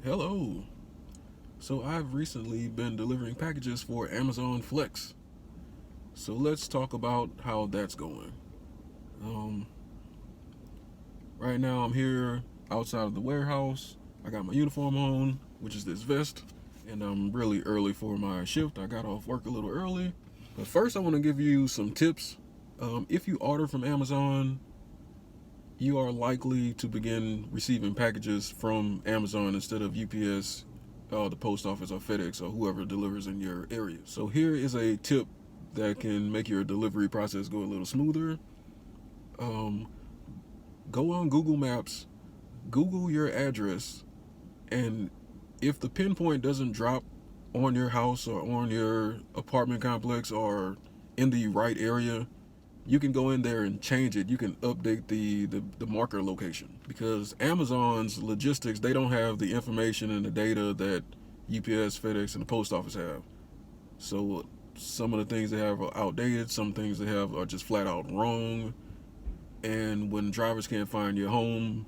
Hello. So I've recently been delivering packages for Amazon Flex. So let's talk about how that's going. Um, right now I'm here outside of the warehouse. I got my uniform on, which is this vest, and I'm really early for my shift. I got off work a little early. But first I want to give you some tips. If you order from Amazon, you are likely to begin receiving packages from Amazon instead of UPS, the post office, or FedEx, or whoever delivers in your area. So here is a tip that can make your delivery process go a little smoother. Um, Go on Google Maps, Google your address, and if the pinpoint doesn't drop on your house or on your apartment complex or in the right area, you can go in there and change it. You can update the marker location, because Amazon's logistics, they don't have the information and the data that UPS, FedEx, and the post office have. So some of the things they have are outdated. Some things they have are just flat out wrong. And when drivers can't find your home,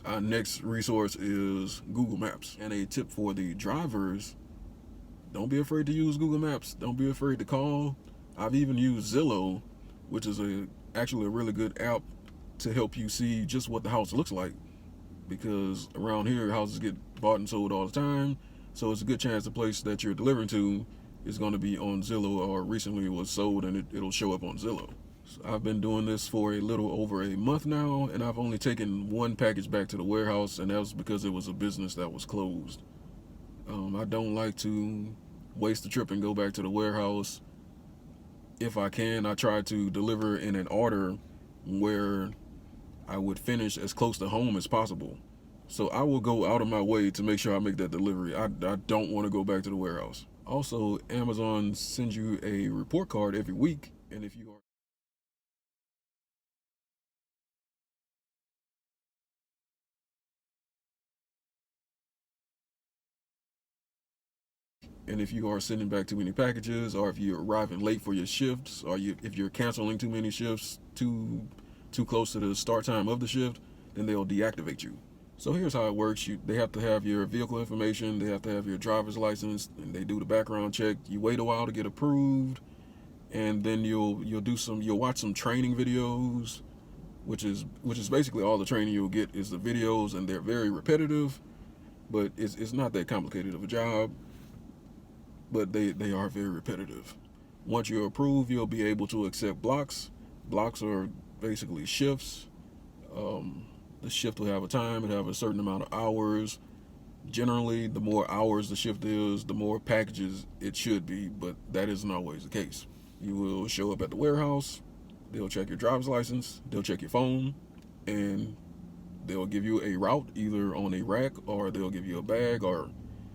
our next resource is Google Maps. And a tip for the drivers: don't be afraid to use Google Maps. Don't be afraid to call. I've even used Zillow, which is actually a really good app to help you see just what the house looks like. Because around here, houses get bought and sold all the time. So it's a good chance the place that you're delivering to is going to be on Zillow, or recently it was sold and it'll show up on Zillow. So I've been doing this for a little over a month now, and I've only taken one package back to the warehouse, and that was because it was a business that was closed. I don't like to waste the trip and go back to the warehouse. If I can, I try to deliver in an order where I would finish as close to home as possible. So I will go out of my way to make sure I make that delivery. I don't want to go back to the warehouse. Also, Amazon sends you a report card every week, and if you are sending back too many packages, or if you're arriving late for your shifts, or if you're canceling too many shifts too close to the start time of the shift, then they'll deactivate you. So here's how it works. They have to have your vehicle information, they have to have your driver's license, and they do the background check. You wait a while to get approved, and then you'll watch some training videos, which is basically all the training you'll get is the videos, and they're very repetitive, but it's not that complicated of a job, but they are very repetitive. Once you're approved, you'll be able to accept blocks. Blocks are basically shifts. The shift will have a time, it'll have a certain amount of hours. Generally, the more hours the shift is, the more packages it should be, but that isn't always the case. You will show up at the warehouse, they'll check your driver's license, they'll check your phone, and they'll give you a route either on a rack, or they'll give you a bag, or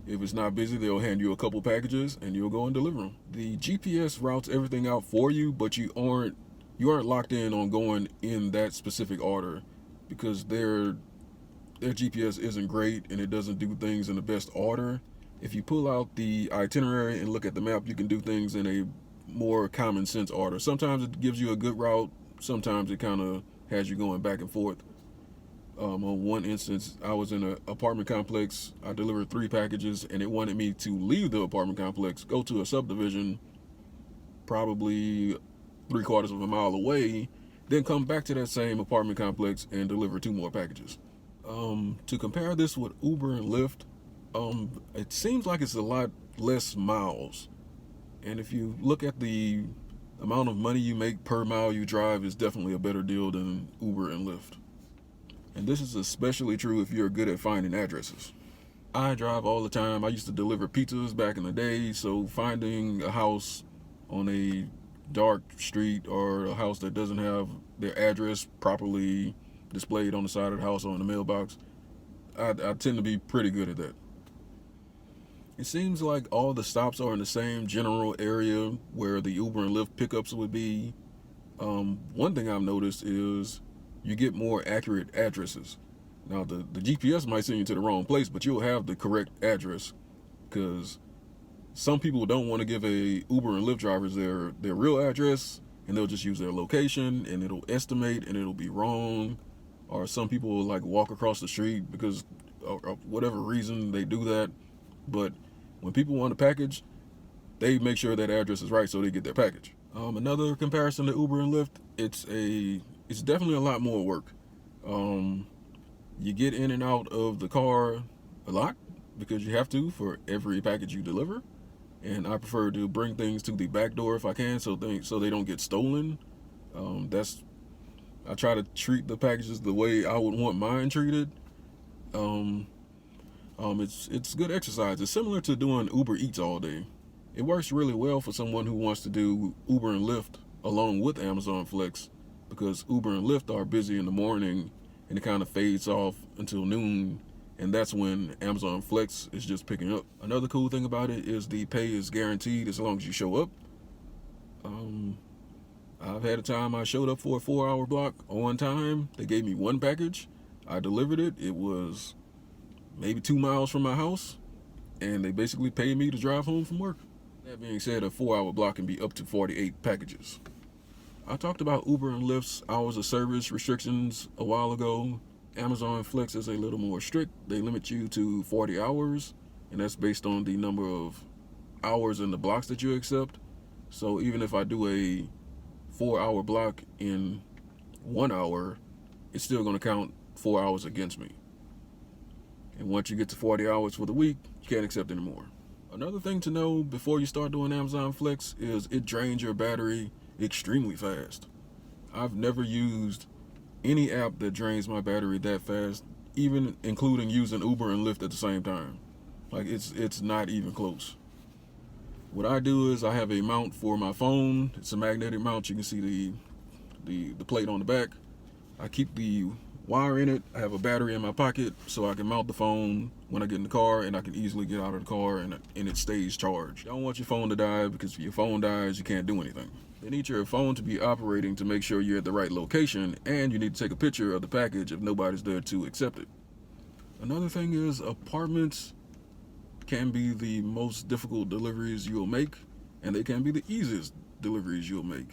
if it's not busy, they'll hand you a couple packages and you'll go and deliver them. The GPS routes everything out for you, but you aren't locked in on going in that specific order, because their GPS isn't great and it doesn't do things in the best order. If you pull out the itinerary and look at the map, you can do things in a more common sense order. Sometimes it gives you a good route, sometimes it kind of has you going back and forth. On one instance, I was in an apartment complex. I delivered 3 packages, and it wanted me to leave the apartment complex, go to a subdivision, probably 3/4 of a mile away, then come back to that same apartment complex and deliver 2 more packages. To compare this with Uber and Lyft, it seems like it's a lot less miles. And if you look at the amount of money you make per mile you drive, is definitely a better deal than Uber and Lyft. And this is especially true if you're good at finding addresses. I drive all the time. I used to deliver pizzas back in the day, so finding a house on a dark street, or a house that doesn't have their address properly displayed on the side of the house or in the mailbox, I tend to be pretty good at that. It seems like all the stops are in the same general area where the Uber and Lyft pickups would be. One thing I've noticed is you get more accurate addresses. Now, the GPS might send you to the wrong place, but you'll have the correct address, because some people don't want to give a Uber and Lyft drivers their real address, and they'll just use their location, and it'll estimate, and it'll be wrong. Or some people will like walk across the street, because or whatever reason they do that. But when people want a package, they make sure that address is right so they get their package. Another comparison to Uber and Lyft, it's definitely a lot more work. You get in and out of the car a lot because you have to for every package you deliver. And I prefer to bring things to the back door if I can, so they don't get stolen. I try to treat the packages the way I would want mine treated. It's good exercise. It's similar to doing Uber Eats all day. It works really well for someone who wants to do Uber and Lyft along with Amazon Flex, because Uber and Lyft are busy in the morning and it kind of fades off until noon, and that's when Amazon Flex is just picking up. Another cool thing about it is the pay is guaranteed as long as you show up. I've had a time I showed up for a 4-hour block on time. They gave me one package. I delivered it. It was maybe 2 miles from my house, and they basically paid me to drive home from work. That being said, a 4-hour block can be up to 48 packages. I talked about Uber and Lyft's hours of service restrictions a while ago. Amazon Flex is a little more strict. They limit you to 40 hours, and that's based on the number of hours in the blocks that you accept. So even if I do a 4-hour block in 1 hour, it's still going to count 4 hours against me. And once you get to 40 hours for the week, you can't accept anymore. Another thing to know before you start doing Amazon Flex is it drains your battery extremely fast. I've never used any app that drains my battery that fast, even including using Uber and Lyft at the same time. Like, it's not even close. What I do is I have a mount for my phone. It's a magnetic mount. You can see the plate on the back. I keep the wire in it. I have a battery in my pocket so I can mount the phone when I get in the car, and I can easily get out of the car and it stays charged. You don't want your phone to die, because if your phone dies, you can't do anything. You need your phone to be operating to make sure you're at the right location, and you need to take a picture of the package if nobody's there to accept it. Another thing is apartments can be the most difficult deliveries you'll make, and they can be the easiest deliveries you'll make.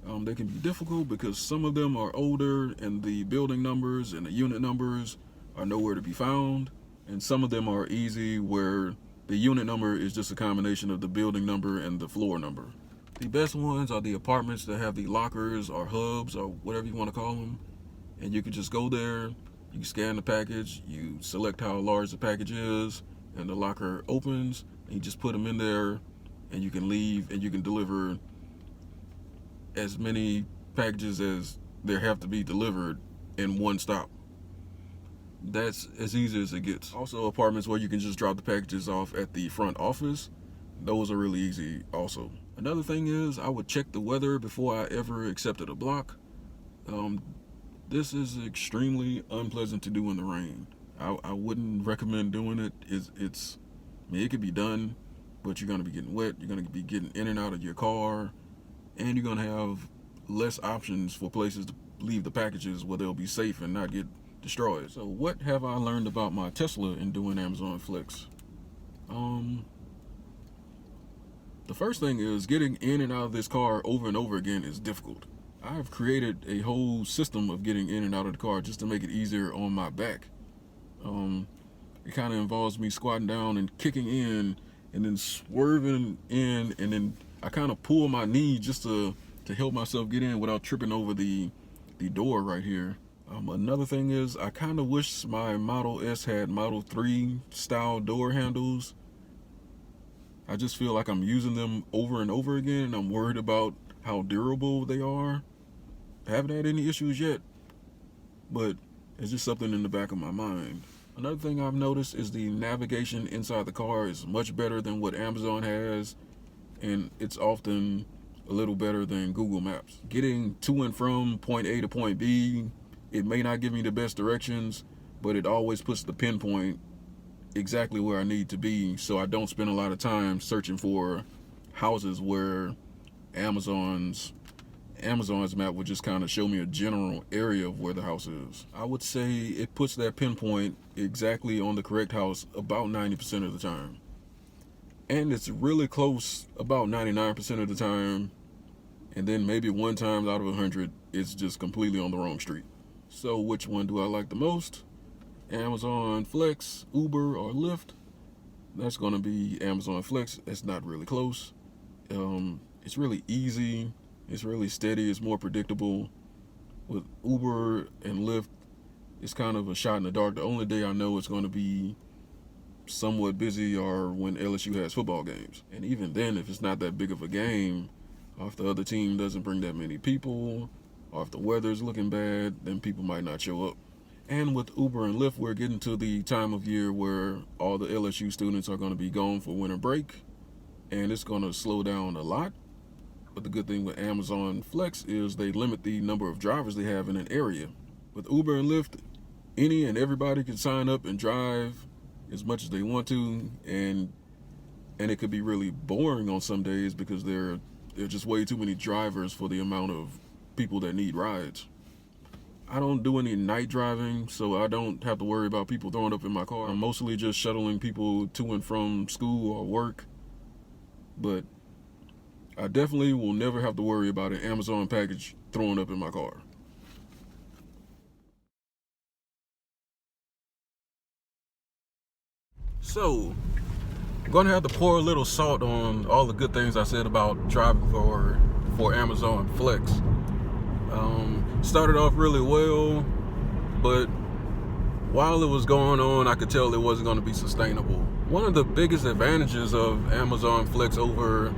They can be difficult because some of them are older and the building numbers and the unit numbers are nowhere to be found, and some of them are easy where the unit number is just a combination of the building number and the floor number. The best ones are the apartments that have the lockers or hubs or whatever you want to call them, and you can just go there, you scan the package, you select how large the package is, and the locker opens, and you just put them in there, and you can leave, and you can deliver as many packages as there have to be delivered in one stop. That's as easy as it gets. Also, apartments where you can just drop the packages off at the front office, those are really easy also. Another thing is I would check the weather before I ever accepted a block. This is extremely unpleasant to do in the rain. I wouldn't recommend doing it. It could be done, but you're going to be getting wet. You're going to be getting in and out of your car, and you're going to have less options for places to leave the packages where they'll be safe and not get destroyed. So what have I learned about my Tesla in doing Amazon Flex? The first thing is getting in and out of this car over and over again is difficult. I've created a whole system of getting in and out of the car just to make it easier on my back. It kind of involves me squatting down and kicking in and then swerving in, and then I kind of pull my knee just to help myself get in without tripping over the door right here. Another thing is I kind of wish my Model S had Model 3 style door handles. I just feel like I'm using them over and over again, and I'm worried about how durable they are. I haven't had any issues yet, but it's just something in the back of my mind. Another thing I've noticed is the navigation inside the car is much better than what Amazon has, and it's often a little better than Google Maps. Getting to and from point A to point B, it may not give me the best directions, but it always puts the pinpoint exactly where I need to be, so I don't spend a lot of time searching for houses where Amazon's map would just kind of show me a general area of where the house is. I would say it puts that pinpoint exactly on the correct house about 90% of the time. And it's really close about 99% of the time, and then maybe one time out of 100, it's just completely on the wrong street. So which one do I like the most? Amazon Flex, Uber, or Lyft, that's going to be Amazon Flex. It's not really close. It's really easy. It's really steady. It's more predictable. With Uber and Lyft, it's kind of a shot in the dark. The only day I know it's going to be somewhat busy are when LSU has football games. And even then, if it's not that big of a game, or if the other team doesn't bring that many people, or if the weather's looking bad, then people might not show up. And with Uber and Lyft, we're getting to the time of year where all the LSU students are going to be gone for winter break, and it's going to slow down a lot. But the good thing with Amazon Flex is they limit the number of drivers they have in an area. With Uber and Lyft, any and everybody can sign up and drive as much as they want to, and it could be really boring on some days because there are just way too many drivers for the amount of people that need rides. I don't do any night driving, so I don't have to worry about people throwing up in my car. I'm mostly just shuttling people to and from school or work, but I definitely will never have to worry about an Amazon package throwing up in my car. So, I'm going to have to pour a little salt on all the good things I said about driving for Amazon Flex. Started off really well, but while it was going on, I could tell it wasn't going to be sustainable. One of the biggest advantages of Amazon Flex over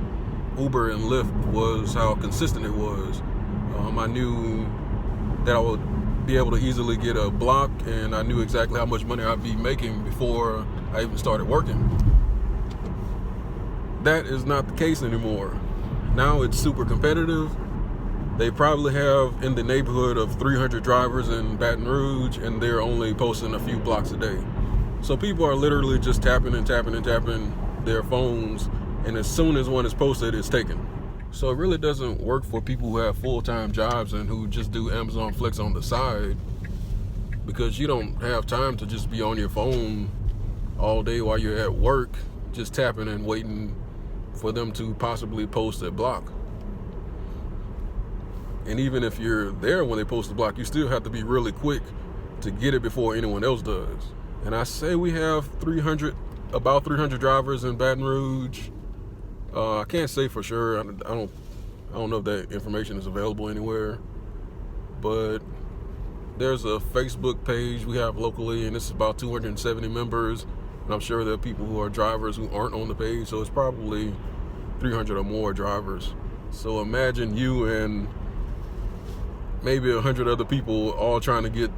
Uber and Lyft was how consistent it was. I knew that I would be able to easily get a block, and I knew exactly how much money I'd be making before I even started working. That is not the case anymore. Now it's super competitive. They probably have in the neighborhood of 300 drivers in Baton Rouge, and they're only posting a few blocks a day. So people are literally just tapping their phones, and as soon as one is posted, it's taken. So it really doesn't work for people who have full-time jobs and who just do Amazon Flex on the side, because you don't have time to just be on your phone all day while you're at work, just tapping and waiting for them to possibly post a block. And even if you're there when they post the block, you still have to be really quick to get it before anyone else does. And I say we have about 300 drivers in Baton Rouge. I can't say for sure. I don't know if that information is available anywhere. But there's a Facebook page we have locally, and it's about 270 members. And I'm sure there are people who are drivers who aren't on the page, so it's probably 300 or more drivers. So imagine you and maybe 100 other people all trying to get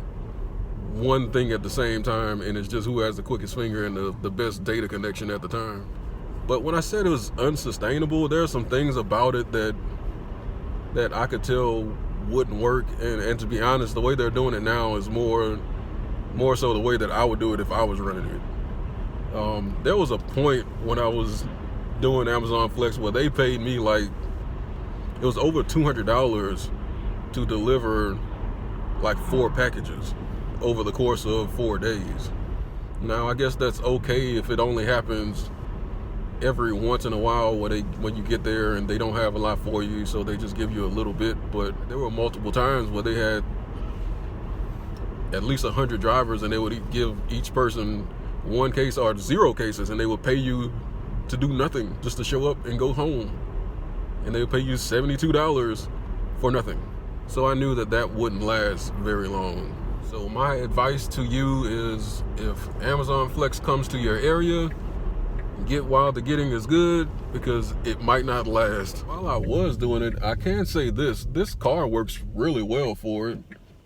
one thing at the same time, and it's just who has the quickest finger and the best data connection at the time. But when I said it was unsustainable, there are some things about it that I could tell wouldn't work, and to be honest, the way they're doing it now is more so the way that I would do it if I was running it. There was a point when I was doing Amazon Flex where they paid me like, it was over $200 to deliver like 4 packages over the course of 4 days. Now, I guess that's okay if it only happens every once in a while when you get there and they don't have a lot for you, so they just give you a little bit. But there were multiple times where they had at least 100 drivers, and they would give each person 1 case or 0 cases, and they would pay you to do nothing, just to show up and go home. And they would pay you $72 for nothing. So I knew that wouldn't last very long. So my advice to you is, if Amazon Flex comes to your area, get while the getting is good, because it might not last. While I was doing it, I can say this car works really well for it.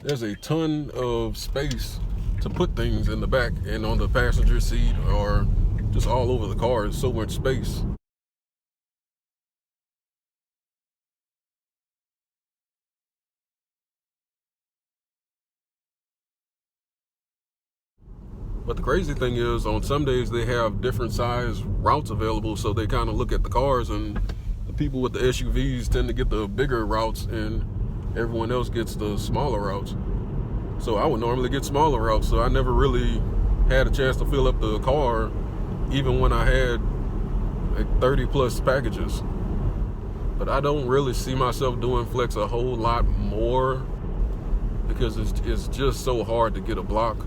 There's a ton of space to put things in the back and on the passenger seat, or just all over the car. There's so much space. But the crazy thing is, on some days they have different size routes available, so they kind of look at the cars, and the people with the SUVs tend to get the bigger routes and everyone else gets the smaller routes. So I would normally get smaller routes, so I never really had a chance to fill up the car, even when I had like 30 plus packages. But I don't really see myself doing Flex a whole lot more, because it's just so hard to get a block.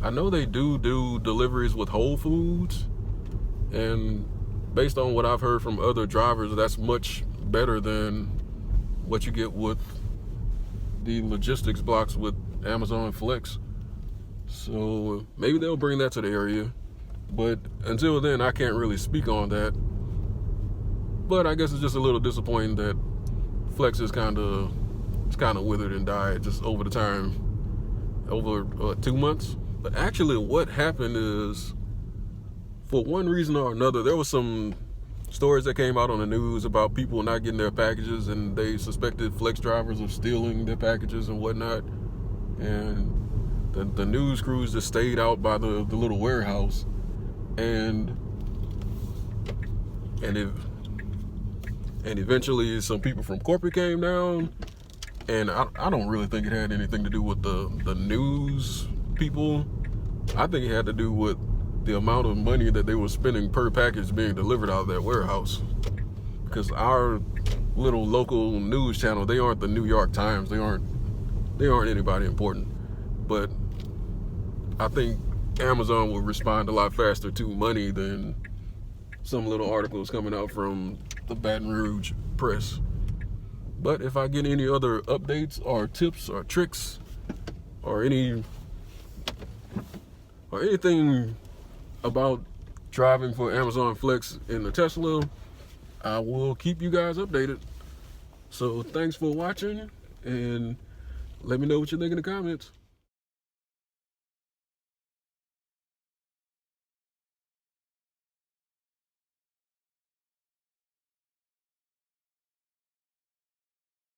I know they do deliveries with Whole Foods, and based on what I've heard from other drivers, that's much better than what you get with the logistics blocks with Amazon Flex. So maybe they'll bring that to the area, but until then I can't really speak on that. But I guess it's just a little disappointing that Flex is kind of withered and died just over the time, over 2 months. But actually what happened is, for one reason or another, there was some stories that came out on the news about people not getting their packages, and they suspected Flex drivers of stealing their packages and whatnot. And the news crews just stayed out by the little warehouse, and eventually some people from corporate came down, and I don't really think it had anything to do with the news people. I think it had to do with the amount of money that they were spending per package being delivered out of that warehouse. Because our little local news channel, they aren't the New York Times, they aren't anybody important. But I think Amazon will respond a lot faster to money than some little articles coming out from the Baton Rouge press. But if I get any other updates or tips or tricks or anything about driving for Amazon Flex in the Tesla, I will keep you guys updated. So thanks for watching, and let me know what you think in the comments.